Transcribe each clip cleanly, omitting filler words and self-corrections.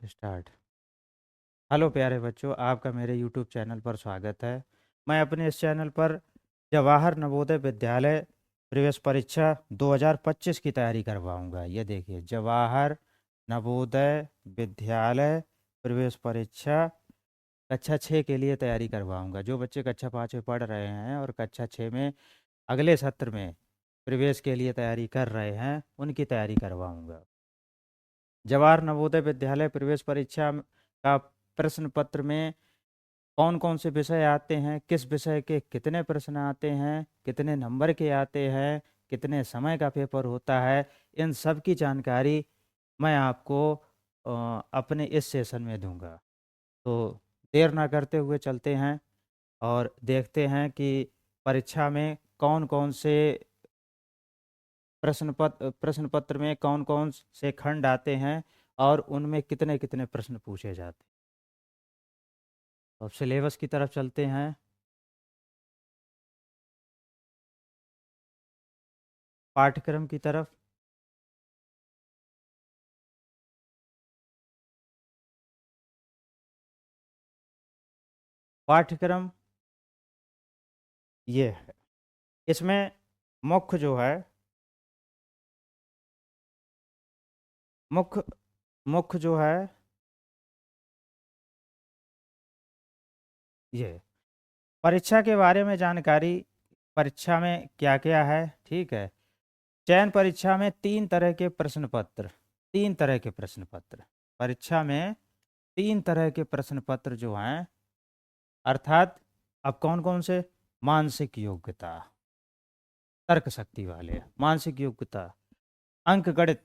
Start. Hello प्यारे बच्चों, आपका मेरे यूट्यूब चैनल पर स्वागत है। मैं अपने इस चैनल पर जवाहर नवोदय विद्यालय प्रवेश परीक्षा 2025 की तैयारी करवाऊंगा। ये देखिए, जवाहर नवोदय विद्यालय प्रवेश परीक्षा कक्षा 6 के लिए तैयारी करवाऊंगा। जो बच्चे कक्षा 5 में पढ़ रहे हैं और कक्षा 6 में अगले सत्र में प्रवेश के लिए तैयारी कर रहे हैं, उनकी तैयारी करवाऊंगा। जवाहर नवोदय विद्यालय प्रवेश परीक्षा का प्रश्न पत्र में कौन कौन से विषय आते हैं, किस विषय के कितने प्रश्न आते हैं, कितने नंबर के आते हैं, कितने समय का पेपर होता है, इन सब की जानकारी मैं आपको अपने इस सेशन में दूंगा। तो देर ना करते हुए चलते हैं और देखते हैं कि परीक्षा में कौन कौन से प्रश्न पत्र में कौन कौन से खंड आते हैं और उनमें कितने कितने प्रश्न पूछे जाते हैं। तो अब सिलेबस की तरफ चलते हैं। पाठ्यक्रम की तरफ। पाठ्यक्रम ये है। इसमें मुख्य जो है, मुख्य मुख्य जो है ये परीक्षा के बारे में जानकारी। परीक्षा में क्या क्या है, ठीक है। चयन परीक्षा में तीन तरह के प्रश्न पत्र परीक्षा में तीन तरह के प्रश्न पत्र जो हैं, अर्थात अब कौन कौन से? मानसिक योग्यता, तर्क शक्ति वाले मानसिक योग्यता, अंक गणित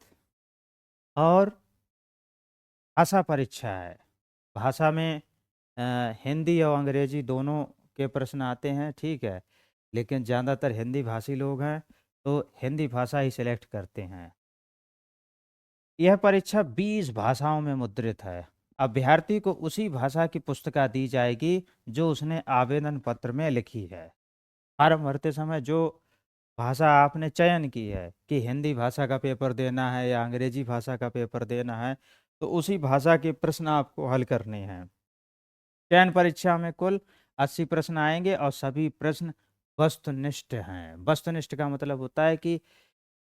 और भाषा परीक्षा है। भाषा में हिंदी और अंग्रेजी दोनों के प्रश्न आते हैं, ठीक है। लेकिन ज़्यादातर हिंदी भाषी लोग हैं तो हिंदी भाषा ही सिलेक्ट करते हैं। यह परीक्षा 20 भाषाओं में मुद्रित है। अभ्यर्थी को उसी भाषा की पुस्तिका दी जाएगी जो उसने आवेदन पत्र में लिखी है। फॉर्म भरते समय जो भाषा आपने चयन की है कि हिंदी भाषा का पेपर देना है या अंग्रेजी भाषा का पेपर देना है, तो उसी भाषा के प्रश्न आपको हल करने हैं। चयन परीक्षा में कुल 80 प्रश्न आएंगे और सभी प्रश्न वस्तुनिष्ठ हैं। वस्तुनिष्ठ का मतलब होता है कि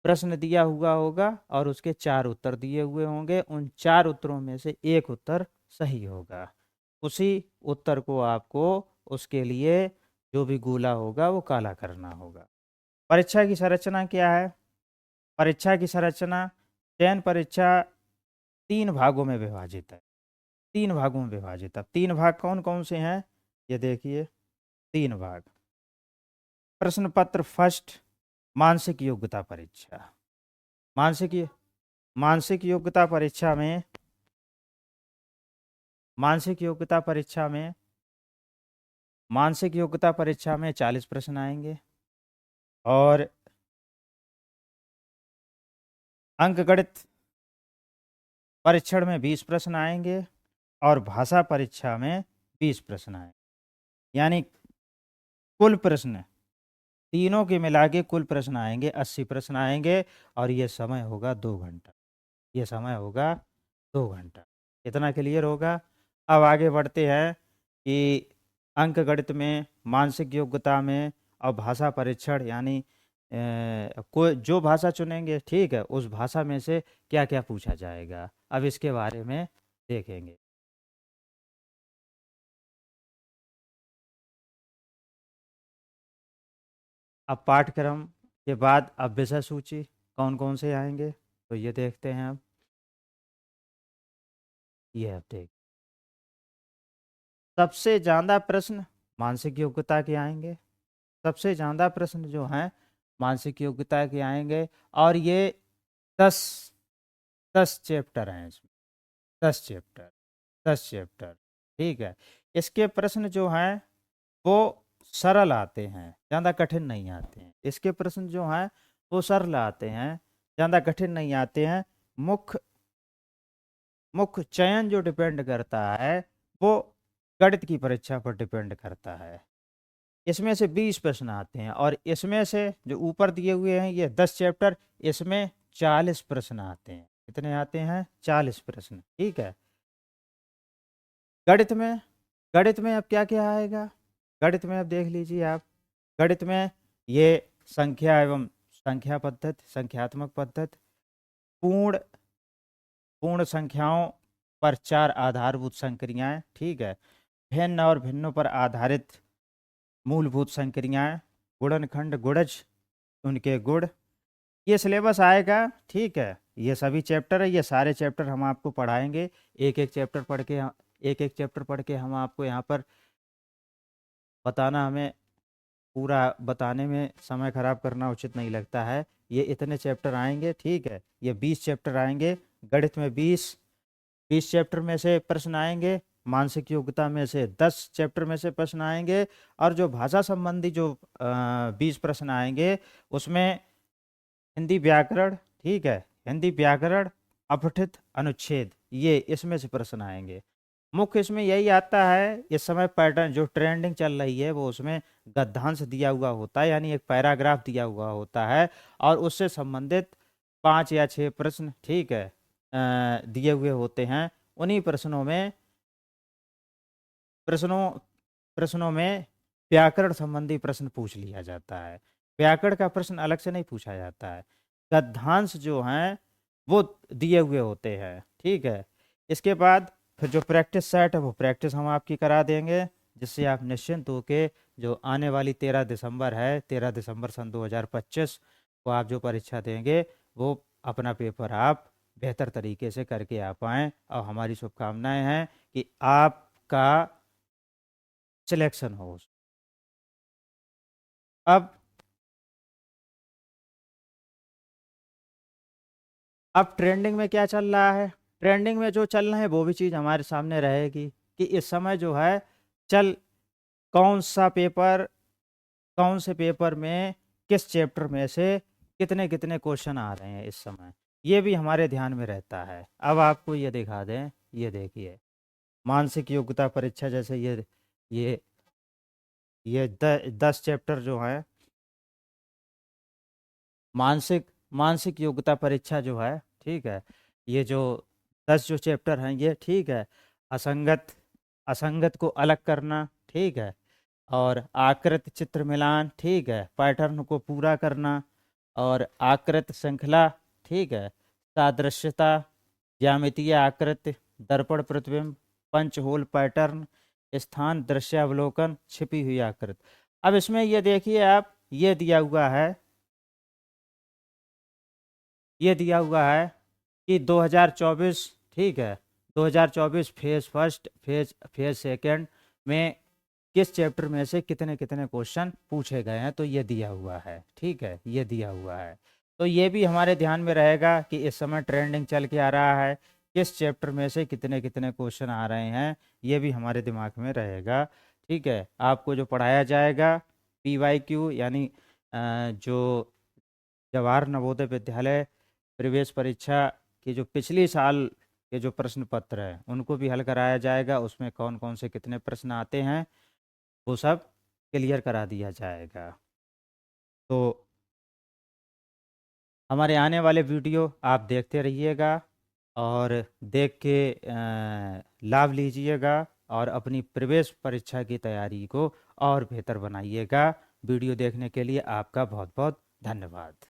प्रश्न दिया हुआ होगा और उसके 4 उत्तर दिए हुए होंगे, उन 4 उत्तरों में से एक उत्तर सही होगा। उसी उत्तर को आपको उसके लिए जो भी गोला होगा वो काला करना होगा। परीक्षा की संरचना क्या है? परीक्षा की संरचना, चयन परीक्षा 3 भागों में विभाजित है। 3 भागों में विभाजित है। 3 भाग कौन कौन से हैं? ये देखिए, 3 भाग। प्रश्न पत्र फर्स्ट, मानसिक योग्यता परीक्षा। मानसिक मानसिक योग्यता परीक्षा में मानसिक योग्यता परीक्षा में मानसिक योग्यता परीक्षा में 40 प्रश्न आएंगे और अंकगणित परीक्षण में 20 प्रश्न आएंगे और भाषा परीक्षा में 20 प्रश्न आएंगे। यानी कुल प्रश्न तीनों के मिला के कुल प्रश्न आएंगे, 80 प्रश्न आएंगे और ये समय होगा 2 घंटा। ये समय होगा 2 घंटा। इतना क्लियर होगा। अब आगे बढ़ते हैं कि अंक गणित में, मानसिक योग्यता में और भाषा परीक्षण, यानी कोई जो भाषा चुनेंगे, ठीक है, उस भाषा में से क्या क्या पूछा जाएगा, अब इसके बारे में देखेंगे। अब पाठ्यक्रम के बाद अब विषय सूची कौन कौन से आएंगे, तो ये देखते हैं। अब ये अब देख, सबसे ज़्यादा प्रश्न मानसिक योग्यता के आएंगे। सबसे ज़्यादा प्रश्न जो हैं मानसिक योग्यता के आएंगे और ये 10 10 चैप्टर हैं इसमें। 10 चैप्टर, 10 चैप्टर, ठीक है। इसके प्रश्न जो हैं वो सरल आते हैं, ज़्यादा कठिन नहीं आते हैं। इसके प्रश्न जो हैं वो सरल आते हैं, ज़्यादा कठिन नहीं आते हैं। मुख्य मुख्य चयन जो डिपेंड करता है वो गणित की परीक्षा पर डिपेंड करता है। इसमें से 20 प्रश्न आते हैं और इसमें से जो ऊपर दिए हुए हैं ये 10 चैप्टर, इसमें 40 प्रश्न आते हैं। कितने आते हैं? 40 प्रश्न, ठीक है। गणित में, गणित में अब क्या क्या आएगा, गणित में अब देख लीजिए आप, गणित में ये संख्या एवं संख्या पद्धति, संख्यात्मक पद्धति, पूर्ण पूर्ण संख्याओं पर 4 आधारभूत संक्रियाएं, ठीक है, भिन्न और भिन्नों पर आधारित मूलभूत संक्रियाएं, गुणनखंड, गुणज, उनके गुण, ये सिलेबस आएगा, ठीक है। ये सभी चैप्टर है, ये सारे चैप्टर हम आपको पढ़ाएंगे, एक एक चैप्टर पढ़ के, एक एक चैप्टर पढ़ के हम आपको यहाँ पर बताना, हमें पूरा बताने में समय खराब करना उचित नहीं लगता है। ये इतने चैप्टर आएंगे, ठीक है, ये 20 चैप्टर आएंगे, गणित में 20 चैप्टर में से प्रश्न आएंगे, मानसिक योग्यता में से 10 चैप्टर में से प्रश्न आएंगे, और जो भाषा संबंधी जो 20 प्रश्न आएंगे उसमें हिंदी व्याकरण, ठीक है, हिंदी व्याकरण, अपठित, अनुच्छेद, ये इसमें से प्रश्न आएंगे। मुख्य इसमें यही आता है, इस समय पैटर्न जो ट्रेंडिंग चल रही है वो उसमें गद्यांश दिया हुआ होता है, यानी एक पैराग्राफ दिया हुआ होता है, और उससे संबंधित 5 या 6 प्रश्न, ठीक है, दिए हुए होते हैं। उन्हीं प्रश्नों प्रश्नों में व्याकरण संबंधी प्रश्न पूछ लिया जाता है, व्याकरण का प्रश्न अलग से नहीं पूछा जाता है, गद्यांश जो हैं वो दिए हुए होते हैं, ठीक है। इसके बाद फिर जो प्रैक्टिस सेट है वो प्रैक्टिस हम आपकी करा देंगे, जिससे आप निश्चिंत होके जो आने वाली 13 दिसंबर है, 13 दिसंबर सन 2025 को आप जो परीक्षा देंगे वो अपना पेपर आप बेहतर तरीके से करके आ पाएँ, और हमारी शुभकामनाएं हैं कि आपका सिलेक्शन हो। अब अब ट्रेंडिंग में क्या चल रहा है, ट्रेंडिंग में जो चल रहा है वो भी चीज़ हमारे सामने रहेगी कि इस समय जो है चल कौन सा पेपर, कौन से पेपर में किस चैप्टर में से कितने कितने क्वेश्चन आ रहे हैं इस समय, ये भी हमारे ध्यान में रहता है। अब आपको ये दिखा दें, ये देखिए मानसिक योग्यता परीक्षा, जैसे ये ये 10 चैप्टर जो है, मानसिक मानसिक योग्यता परीक्षा जो है, ठीक है, ये जो 10 जो चैप्टर हैं ये, ठीक है, असंगत असंगत को अलग करना, ठीक है, और आकृत चित्र मिलान, ठीक है, पैटर्न को पूरा करना, और आकृत श्रृंखला, ठीक है, सादृश्यता, ज्यामितीय आकृति, दर्पण प्रतिबिंब, पंच होल पैटर्न, स्थान दृश्यावलोकन, छिपी हुई आकृति। अब इसमें ये देखिए आप, ये दिया हुआ है, ये दिया हुआ है कि 2024, ठीक है, 2024 फेज फर्स्ट, फेज सेकंड में किस चैप्टर में से कितने कितने क्वेश्चन पूछे गए हैं, तो ये दिया हुआ है, ठीक है, ये दिया हुआ है। तो ये भी हमारे ध्यान में रहेगा कि इस समय ट्रेंडिंग चल के आ रहा है, किस चैप्टर में से कितने कितने क्वेश्चन आ रहे हैं, ये भी हमारे दिमाग में रहेगा, ठीक है। आपको जो पढ़ाया जाएगा PYQ, यानी जो जवाहर नवोदय विद्यालय प्रवेश परीक्षा की जो पिछली साल के जो प्रश्न पत्र है उनको भी हल कराया जाएगा, उसमें कौन कौन से कितने प्रश्न आते हैं वो सब क्लियर करा दिया जाएगा। तो हमारे आने वाले वीडियो आप देखते रहिएगा, और देख के लाभ लीजिएगा, और अपनी प्रवेश परीक्षा की तैयारी को और बेहतर बनाइएगा। वीडियो देखने के लिए आपका बहुत बहुत धन्यवाद।